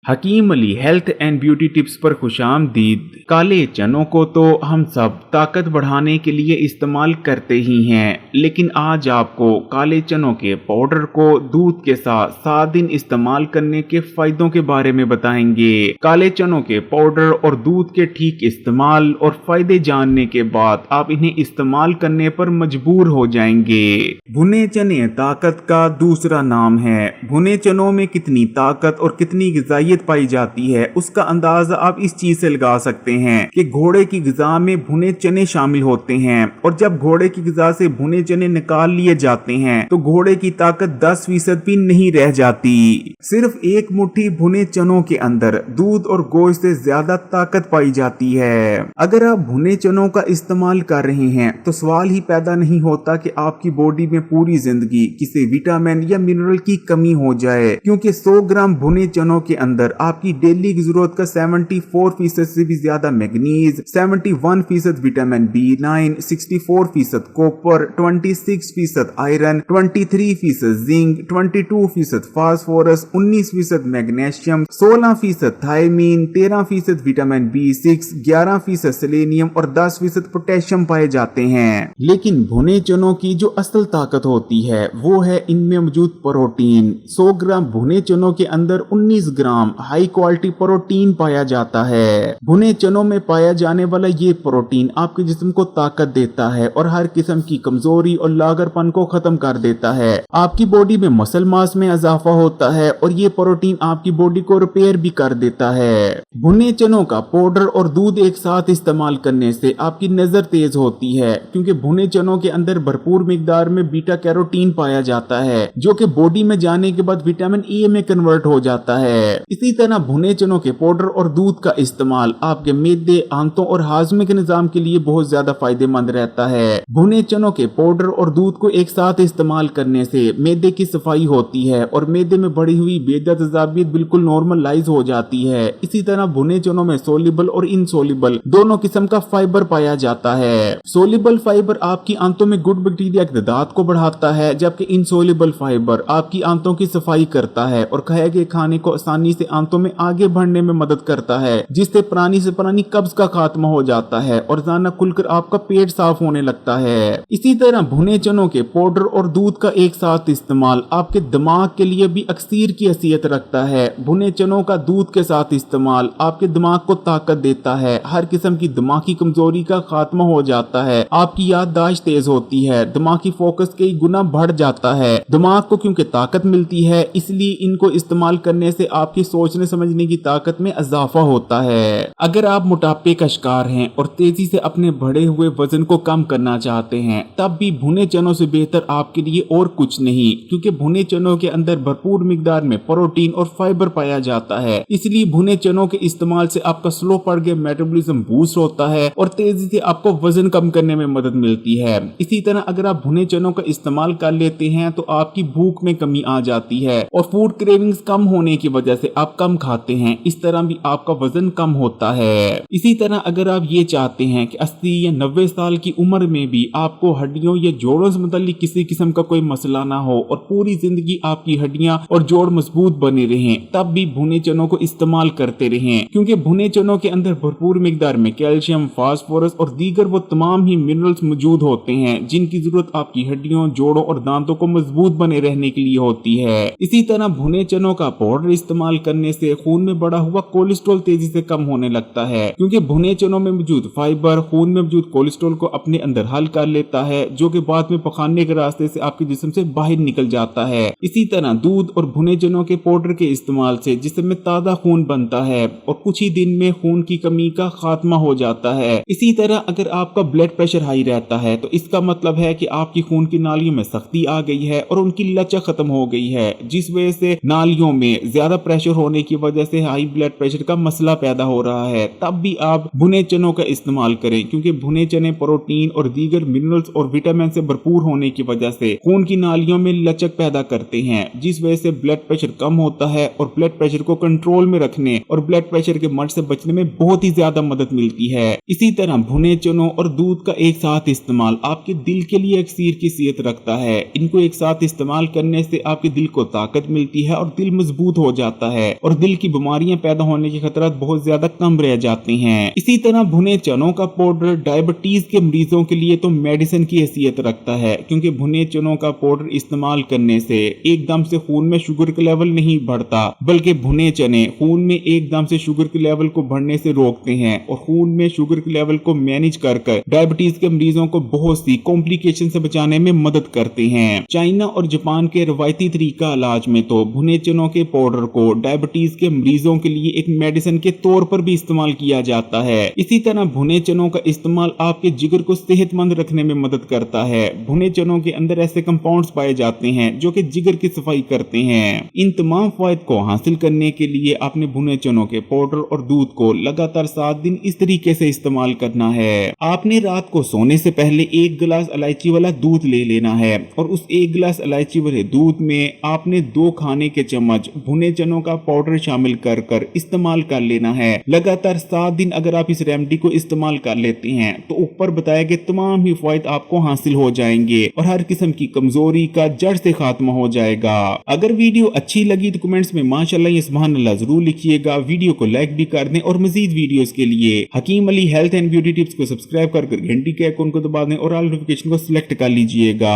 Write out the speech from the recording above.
Hakim Ali health and beauty tips पर खुशामदीद। काले चनों को तो हम सब ताकत बढ़ाने के लिए इस्तेमाल करते ही हैं, लेकिन आज आपको काले चनों के पाउडर को दूध के साथ 7 दिन इस्तेमाल करने के फायदों के बारे में बताएंगे। काले चनों के पाउडर और दूध के ठीक इस्तेमाल और फायदे जानने के बाद आप इन्हें इस्तेमाल करने पर मजबूर हो जाएंगे। भुने चने ताकत का दूसरा नाम है। भुने चनों में कितनी ताकत और कितनी ग़िज़ाई पाई जाती है, उसका अंदाजा आप इस चीज से लगा सकते हैं कि घोड़े की ग़िज़ा में भुने चने शामिल होते हैं, और जब घोड़े की ग़िज़ा से भुने चने निकाल लिए जाते हैं तो घोड़े की ताकत 10% भी नहीं रह जाती। सिर्फ एक मुट्ठी भुने चनों के अंदर दूध और गोश्त से ज्यादा ताकत पाई जाती है। अगर आप भुने चनों का इस्तेमाल कर रहे हैं तो सवाल ही पैदा नहीं होता कि आपकी बॉडी में पूरी जिंदगी किसी विटामिन या मिनरल की कमी हो जाए, क्योंकि 100 ग्राम भुने चनों के अंदर आपकी डेली की जरूरत का 74% से भी ज्यादा manganese, 71% vitamin B9, 64% copper, 26% iron, 23% zinc, 22% phosphorus, 19% magnesium, 16% thiamine, 13% vitamin B6, 11% selenium और 10% पोटेशियम पाए जाते हैं। लेकिन भुने चनों की जो असल ताकत होती है वो है इनमें मौजूद प्रोटीन। 100 ग्राम भुने चनों के अंदर 19 ग्राम हाई क्वालिटी प्रोटीन पाया जाता है। भुने चनों में पाया जाने वाला ये प्रोटीन आपके जिस्म को ताकत देता है और हर किस्म की कमजोरी और लागरपन को खत्म कर देता है। आपकी बॉडी में मसल मास में इजाफा होता है और ये प्रोटीन आपकी बॉडी को रिपेयर भी कर देता है। भुने चनों का पाउडर और दूध एक साथ इस्तेमाल करने से आपकी नजर तेज होती है, क्योंकि भुने चनों के अंदर भरपूर मिकदार में बीटा कैरोटीन पाया जाता है, जो कि बॉडी में जाने के बाद विटामिन ए में कन्वर्ट हो जाता है। इसी तरह भुने चनों के पाउडर और दूध का इस्तेमाल आपके मैदे, आंतों और हाजमे के निजाम के लिए बहुत ज्यादा फायदेमंद रहता है। भुने चनों के पाउडर और दूध को एक साथ इस्तेमाल करने से मैदे की सफाई होती है और मैदे में बढ़ी हुई बेदा तेजाबियत बिल्कुल नॉर्मलाइज हो जाती है। इसी तरह भुने चनों में सोलिबल और इनसोलिबल दोनों किस्म का फाइबर पाया जाता है। सोलिबल फाइबर आपकी आंतों में गुड बैक्टीरिया की तादाद को बढ़ाता है, जबकि इनसोलिबल फाइबर आपकी आंतों की सफाई करता है और कहे गए खाने को आसानी से आंतों में आगे बढ़ने में मदद करता है, जिससे पुरानी से पुरानी कब्ज का खात्मा हो जाता है और जाना खुलकर आपका पेट साफ होने लगता है। इसी तरह भुने चनों के पाउडर और दूध का एक साथ इस्तेमाल आपके दिमाग के लिए भी अक्सीर की हैसियत रखता है। भुने चनों का दूध के साथ इस्तेमाल आपके दिमाग को ताकत देता है, हर किस्म की दिमागी कमजोरी का खात्मा हो जाता है, आपकी याददाश्त तेज होती है, दिमागी फोकस कई गुना बढ़ जाता है। दिमाग को क्योंकि ताकत मिलती है, इसलिए इनको इस्तेमाल करने से आपकी सोचने समझने की ताकत में इजाफा होता है। अगर आप मोटापे का शिकार हैं और तेजी से अपने बढ़े हुए वजन को कम करना चाहते हैं, तब भी भुने चनों से बेहतर आपके लिए और कुछ नहीं, क्योंकि भुने चनों के अंदर भरपूर मिकदार में प्रोटीन और फाइबर पाया जाता है। इसलिए भुने चनों के इस्तेमाल से आपका स्लो पड़ गया मेटाबॉलिज्म बूस्ट होता है और तेजी से आपको वजन कम करने में मदद मिलती है। इसी तरह अगर आप भुने चनों का इस्तेमाल कर लेते हैं तो आपकी भूख में कमी आ जाती है और फूड क्रेविंग्स कम होने की वजह से आप कम खाते हैं। इस तरह भी आपका वजन कम होता है। इसी तरह अगर आप ये चाहते हैं कि 80 या 90 साल की उम्र में भी आपको हड्डियों या जोड़ों से मुताल्लिक किसी किस्म का कोई मसला ना हो और पूरी जिंदगी आपकी हड्डियां और जोड़ मजबूत बने रहें, तब भी भुने चनों को इस्तेमाल करते रहें, क्योंकि भुने चनों के अंदर भरपूर मिकदार में कैल्शियम, फास्फोरस और दीगर वो तमाम ही मिनरल्स मौजूद होते हैं जिनकी जरूरत आपकी हड्डियों, जोड़ों और दांतों को मजबूत बने रहने के लिए होती है। इसी तरह भुने चनों का पाउडर इस्तेमाल करने से खून में बढ़ा हुआ कोलेस्ट्रॉल तेजी से कम होने लगता है, क्योंकि भुने चनों में मौजूद फाइबर खून में मौजूद कोलेस्ट्रॉल को अपने अंदर हल कर लेता है, जो कि बाद में पखाने के रास्ते से आपके जिस्म से बाहर निकल जाता है। इसी तरह दूध और भुने चनों के पाउडर के इस्तेमाल से जिस्म में ताजा खून बनता है और कुछ ही दिन में खून की कमी का खात्मा हो जाता है। इसी तरह अगर आपका ब्लड प्रेशर हाई रहता है तो इसका मतलब है कि आपकी खून की नालियों में सख्ती आ गई है और उनकी लचक खत्म हो गई है, जिस वजह से नालियों में ज्यादा प्रेशर होने की वजह से हाई ब्लड प्रेशर का मसला पैदा हो रहा है। तब भी आप भुने चनों का इस्तेमाल करें, क्योंकि भुने चने प्रोटीन और दीगर मिनरल्स और विटामिन से भरपूर होने की वजह से खून की नालियों में लचक पैदा करते हैं, जिस वजह से ब्लड प्रेशर कम होता है और ब्लड प्रेशर को कंट्रोल में रखने और ब्लड प्रेशर के मर्ज से बचने में बहुत ही ज्यादा मदद मिलती है। इसी तरह भुने चनों और दूध का एक साथ इस्तेमाल आपके दिल के लिए अक्सीर की सेहत रखता है। इनको एक साथ इस्तेमाल करने से आपके दिल को ताकत मिलती है और दिल मजबूत हो जाता है। और दिल की बीमारियां पैदा होने के खतरात बहुत ज्यादा कम रह जाते हैं। इसी तरह भुने चनों का पाउडर डायबिटीज के मरीजों के लिए तो मेडिसिन की हैसियत रखता है, क्योंकि भुने चनों का पाउडर इस्तेमाल करने से एकदम से खून में शुगर का लेवल नहीं बढ़ता, बल्कि भुने चने खून में एकदम से शुगर के लेवल को बढ़ने से रोकते हैं और खून में शुगर के लेवल को मैनेज कर डायबिटीज के मरीजों को बहुत सी कॉम्प्लिकेशन से बचाने में मदद करते हैं। चाइना और जापान के रवायती तरीका इलाज में तो भुने चनों के पाउडर को डायबिटीज के मरीजों के लिए एक मेडिसिन के तौर पर भी इस्तेमाल किया जाता है। इसी तरह भुने चनों का इस्तेमाल आपके जिगर को सेहतमंद रखने में मदद करता है। भुने चनों के अंदर ऐसे कंपाउंड्स पाए जाते हैं जो कि जिगर की सफाई करते हैं। इन तमाम फायद को हासिल करने के लिए आपने भुने चनों के पाउडर और दूध को लगातार 7 दिन इस तरीके से इस्तेमाल करना है। आपने रात को सोने से पहले 1 गिलास इलायची वाला दूध ले लेना है और उस 1 गिलास इलायची वाले दूध में आपने 2 खाने के चम्मच भुने चनों का पाउडर शामिल कर इस्तेमाल कर लेना है। लगातार 7 दिन अगर आप इस रेमेडी को इस्तेमाल कर लेते हैं तो ऊपर बताए गए तमाम ही फायदे आपको हासिल हो जाएंगे और हर किस्म की कमजोरी का जड़ से खात्मा हो जाएगा। अगर वीडियो अच्छी लगी तो कमेंट्स में माशाल्लाह या सुभान अल्लाह जरूर लिखिएगा। वीडियो को लाइक भी कर दें और मजीद वीडियोस के लिए Hakeem Ali health and beauty tips को सब्सक्राइब कर घंटी के आइकन को दबा दें और ऑल नोटिफिकेशन को सिलेक्ट कर लीजिएगा।